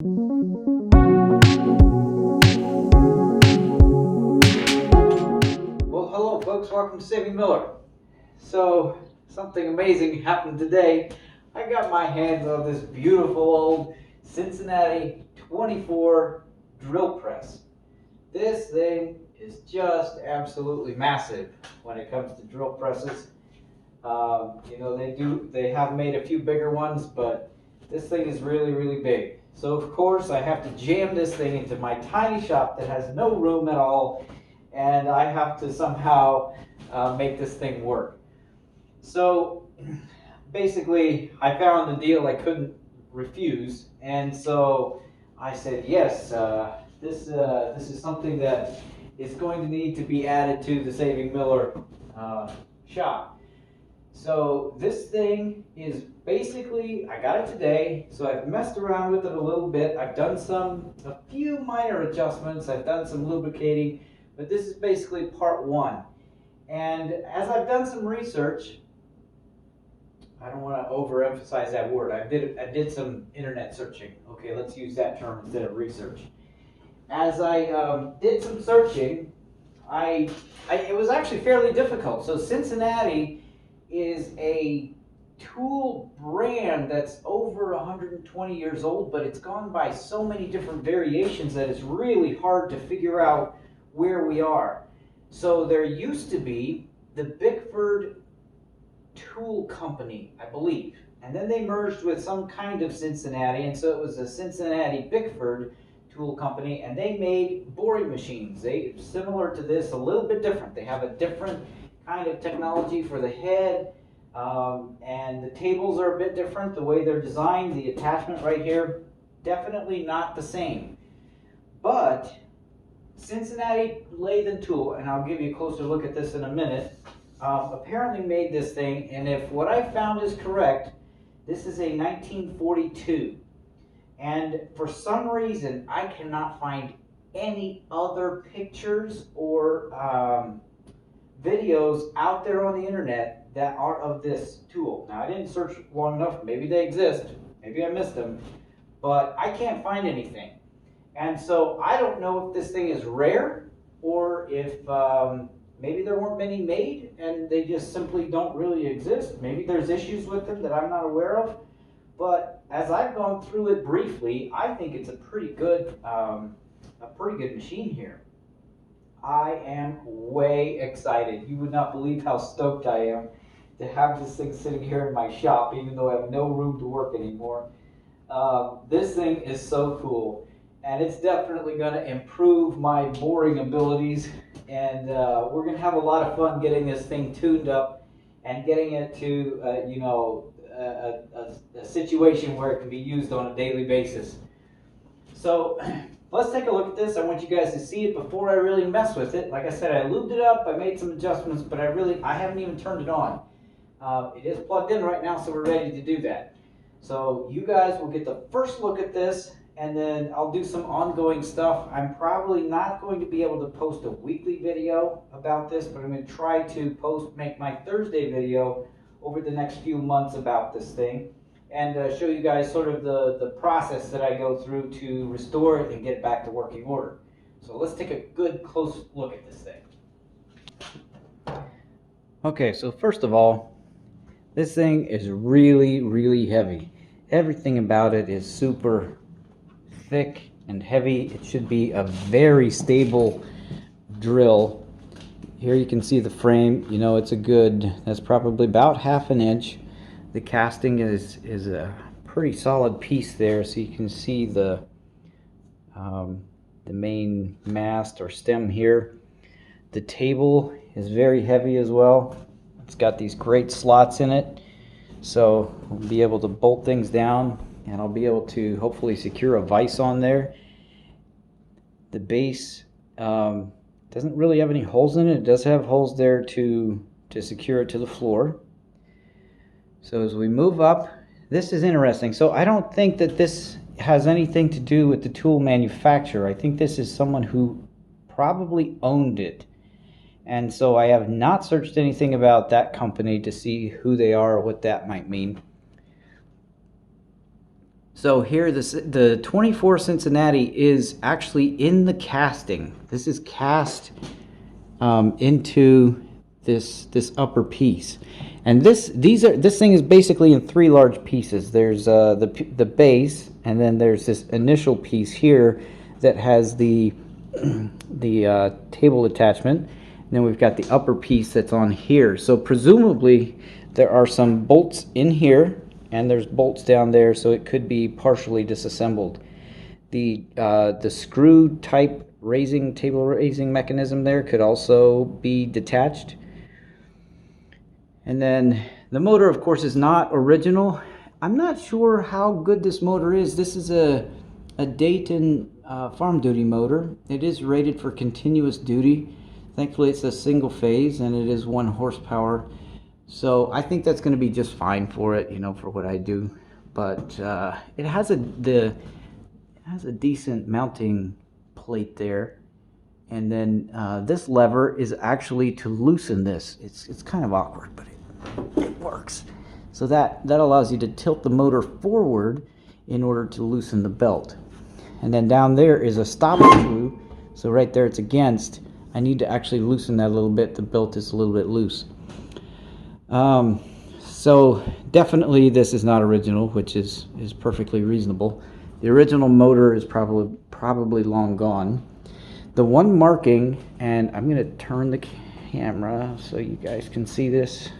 Well, hello folks, welcome to Saving Miller. So, something amazing happened today. I got my hands on this beautiful old Cincinnati 24 drill press. This thing is just absolutely massive when it comes to drill presses. They have made a few bigger ones, but this thing is really, really big. So of course I have to jam this thing into my tiny shop that has no room at all, and I have to somehow make this thing work. So basically I found a deal I couldn't refuse, and so I said yes, this is something that is going to need to be added to the Saving Miller shop. So this thing is basically, I got it today, so I've messed around with it a little bit. I've done a few minor adjustments. I've done some lubricating, but this is basically part one. And as I've done some research, I don't want to overemphasize that word. I did some internet searching. Okay, let's use that term instead of research. As I did some searching, it was actually fairly difficult. So Cincinnati is a tool brand that's over 120 years old, but it's gone by so many different variations that it's really hard to figure out where we are. So there used to be the Bickford Tool Company, I believe, and then they merged with some kind of Cincinnati, and so it was a Cincinnati Bickford Tool Company, and they made boring machines. They similar to this, a little bit different. They have a different kind of technology for the head, and the tables are a bit different. The way they're designed, the attachment right here, definitely not the same. But Cincinnati Lathe and Tool, and I'll give you a closer look at this in a minute, apparently made this thing, and if what I found is correct, this is a 1942. And for some reason, I cannot find any other pictures or videos out there on the internet that are of this tool. Now, I didn't search long enough. Maybe they exist. Maybe I missed them. But I can't find anything. And so I don't know if this thing is rare or if maybe there weren't many made and they just simply don't really exist. Maybe there's issues with them that I'm not aware of. But as I've gone through it briefly, I think it's a pretty good machine here. I am way excited. You would not believe how stoked I am to have this thing sitting here in my shop, even though I have no room to work anymore. This thing is so cool, and it's definitely going to improve my boring abilities, and we're going to have a lot of fun getting this thing tuned up and getting it to a situation where it can be used on a daily basis. So let's take a look at this. I want you guys to see it before I really mess with it. Like I said, I lubed it up, I made some adjustments, but I haven't even turned it on. It is plugged in right now, so we're ready to do that. So you guys will get the first look at this, and then I'll do some ongoing stuff. I'm probably not going to be able to post a weekly video about this, but I'm going to try to make my Thursday video over the next few months about this thing, and show you guys sort of the process that I go through to restore it and get it back to working order. So let's take a good close look at this thing. Okay, so first of all, this thing is really, really heavy. Everything about it is super thick and heavy. It should be a very stable drill. Here you can see the frame. You know, that's probably about 1/2 inch. The casting is a pretty solid piece there, so you can see the main mast or stem here. The table is very heavy as well. It's got these great slots in it, so we'll be able to bolt things down, and I'll be able to hopefully secure a vise on there. The base doesn't really have any holes in it. It does have holes there to secure it to the floor. So as we move up, this is interesting. So I don't think that this has anything to do with the tool manufacturer. I think this is someone who probably owned it. And so I have not searched anything about that company to see who they are or what that might mean. So here, the 24 Cincinnati is actually in the casting. This is cast into this upper piece, and this thing is basically in three large pieces. There's the base, and then there's this initial piece here that has the table attachment. And then we've got the upper piece that's on here. So presumably there are some bolts in here, and there's bolts down there, so it could be partially disassembled. The screw type table raising mechanism there could also be detached. And then the motor, of course, is not original. I'm not sure how good this motor is. This is a Dayton farm duty motor. It is rated for continuous duty. Thankfully, it's a single phase, and it is 1 horsepower. So I think that's going to be just fine for it, you know, for what I do. But it has a decent mounting plate there, and then this lever is actually to loosen this. It's kind of awkward, but it works. So that allows you to tilt the motor forward in order to loosen the belt. And then down there is a stop screw. So right there it's against. I need to actually loosen that a little bit. The belt is a little bit loose. So definitely this is not original, which is perfectly reasonable. The original motor is probably long gone. The one marking, and I'm going to turn the camera so you guys can see this.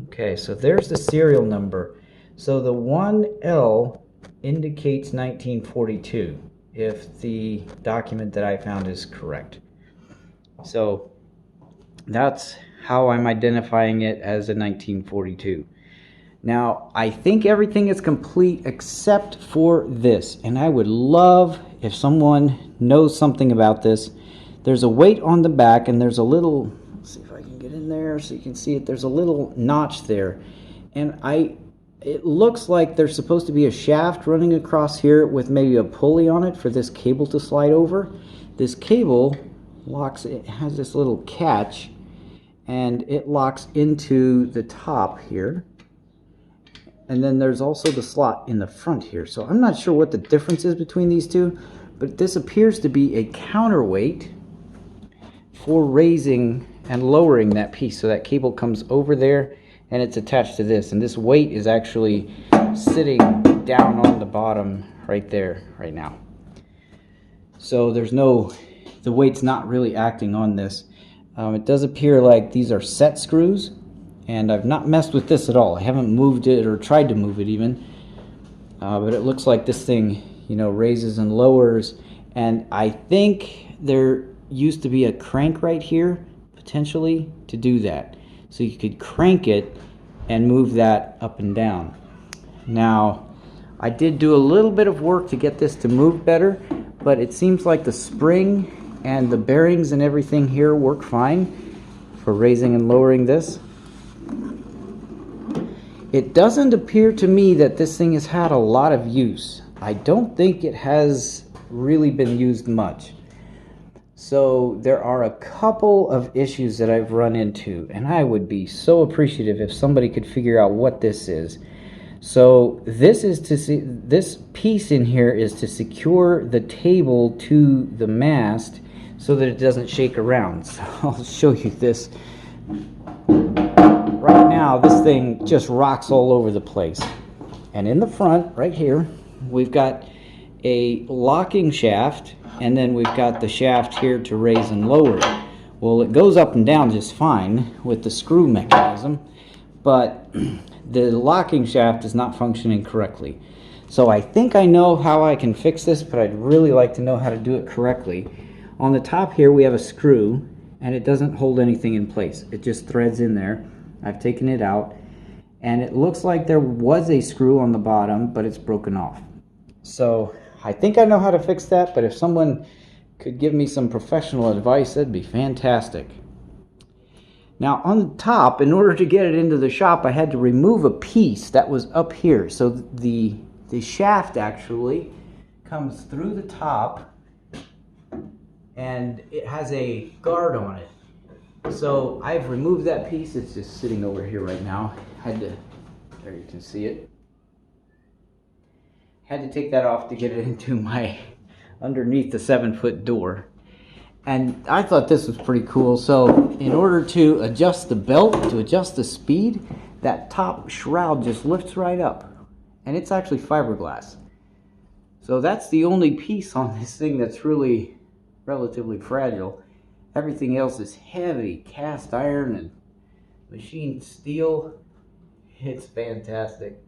Okay, so there's the serial number. So the 1L indicates 1942 if the document that I found is correct. So that's how I'm identifying it as a 1942. Now, I think everything is complete except for this, and I would love if someone knows something about this. There's a weight on the back, and there's a little, let's see if I can get in there so you can see it. There's a little notch there, and it looks like there's supposed to be a shaft running across here with maybe a pulley on it for this cable to slide over. This cable locks, it has this little catch, and it locks into the top here. And then there's also the slot in the front here. So I'm not sure what the difference is between these two, but this appears to be a counterweight for raising and lowering that piece. So that cable comes over there, and it's attached to this, and this weight is actually sitting down on the bottom right there right now. So the weight's not really acting on this. It does appear like these are set screws, and I've not messed with this at all. I haven't moved it or tried to move it even, but it looks like this thing, you know, raises and lowers. And I think there used to be a crank right here potentially to do that, so you could crank it and move that up and down. Now, I did do a little bit of work to get this to move better, but it seems like the spring and the bearings and everything here work fine for raising and lowering this. It doesn't appear to me that this thing has had a lot of use. I don't think it has really been used much. So there are a couple of issues that I've run into, and I would be so appreciative if somebody could figure out what this is. So this piece in here is to secure the table to the mast so that it doesn't shake around. So I'll show you this. Right now, this thing just rocks all over the place. And in the front, right here, we've got a locking shaft, and then we've got the shaft here to raise and lower it. Well, it goes up and down just fine with the screw mechanism, but the locking shaft is not functioning correctly. So I think I know how I can fix this, but I'd really like to know how to do it correctly. On the top here, we have a screw, and it doesn't hold anything in place. It just threads in there. I've taken it out, and it looks like there was a screw on the bottom, but it's broken off. So I think I know how to fix that, but if someone could give me some professional advice, that'd be fantastic. Now on the top, in order to get it into the shop, I had to remove a piece that was up here. So the shaft actually comes through the top, and it has a guard on it. So I've removed that piece. It's just sitting over here right now. There you can see it. had to take that off to get it into my underneath the 7-foot door. And I thought this was pretty cool. So in order to adjust the belt, to adjust the speed, that top shroud just lifts right up. And it's actually fiberglass. So that's the only piece on this thing that's really relatively fragile. Everything else is heavy, cast iron and machined steel. It's fantastic.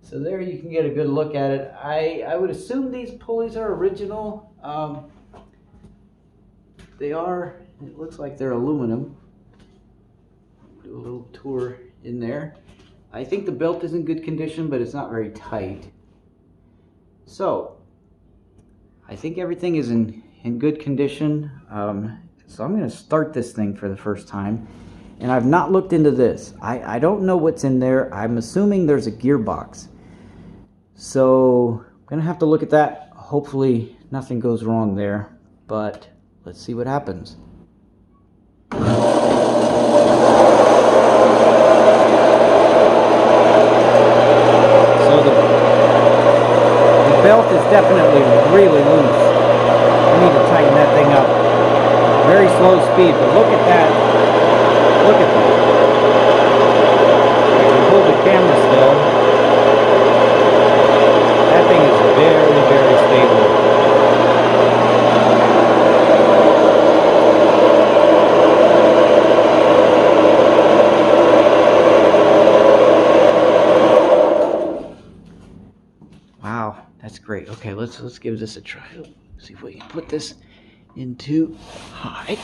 So there you can get a good look at it. I would assume these pulleys are original. They are, it looks like they're aluminum. Do a little tour in there. I think the belt is in good condition, but it's not very tight. So I think everything is in good condition. So I'm going to start this thing for the first time. And I've not looked into this. I don't know what's in there. I'm assuming there's a gearbox. So I'm going to have to look at that. Hopefully nothing goes wrong there. But let's see what happens. So the belt is definitely really loose. I need to tighten that thing up. Very slow speed, but look at that. Look at that. I can hold the camera still. That thing is very, very stable. Wow, that's great. Okay, let's give this a try. See if we can put this into high.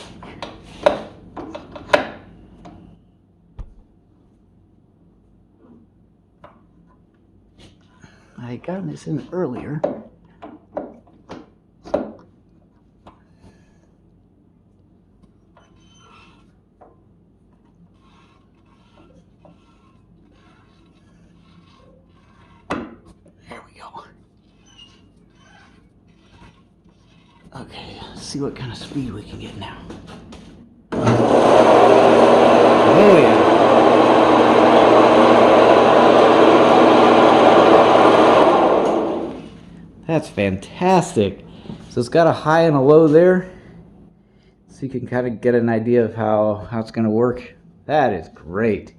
I got this in earlier. There we go. Okay, let's see what kind of speed we can get now. Oh yeah. That's fantastic. So it's got a high and a low there. So you can kind of get an idea of how it's going to work. That is great.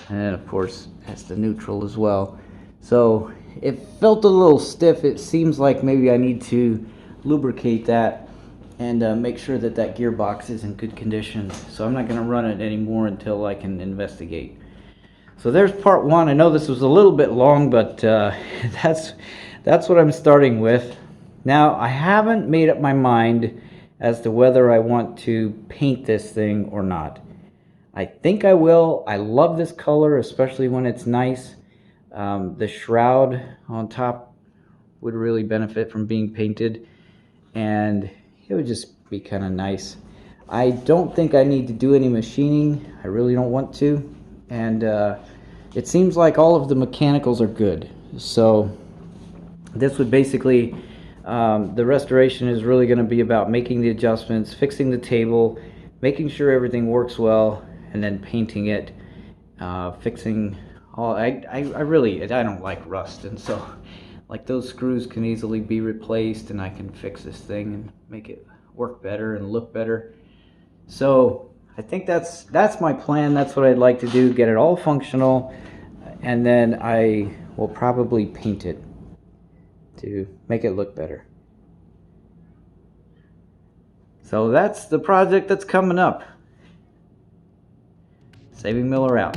And of course, that's the neutral as well. So it felt a little stiff. It seems like maybe I need to lubricate that and make sure that that gearbox is in good condition. So I'm not going to run it anymore until I can investigate. So there's part one. I know this was a little bit long, but that's what I'm starting with. Now, I haven't made up my mind as to whether I want to paint this thing or not. I think I will. I love this color, especially when it's nice. The shroud on top would really benefit from being painted, and it would just be kind of nice. I don't think I need to do any machining. I really don't want to. And it seems like all of the mechanicals are good. So this would basically, the restoration is really going to be about making the adjustments, fixing the table, making sure everything works well, and then painting it, fixing all. I don't like rust, and so like those screws can easily be replaced, and I can fix this thing and make it work better and look better. So I think that's my plan. That's what I'd like to do, get it all functional, and then I will probably paint it to make it look better. So that's the project that's coming up. Saving Miller out.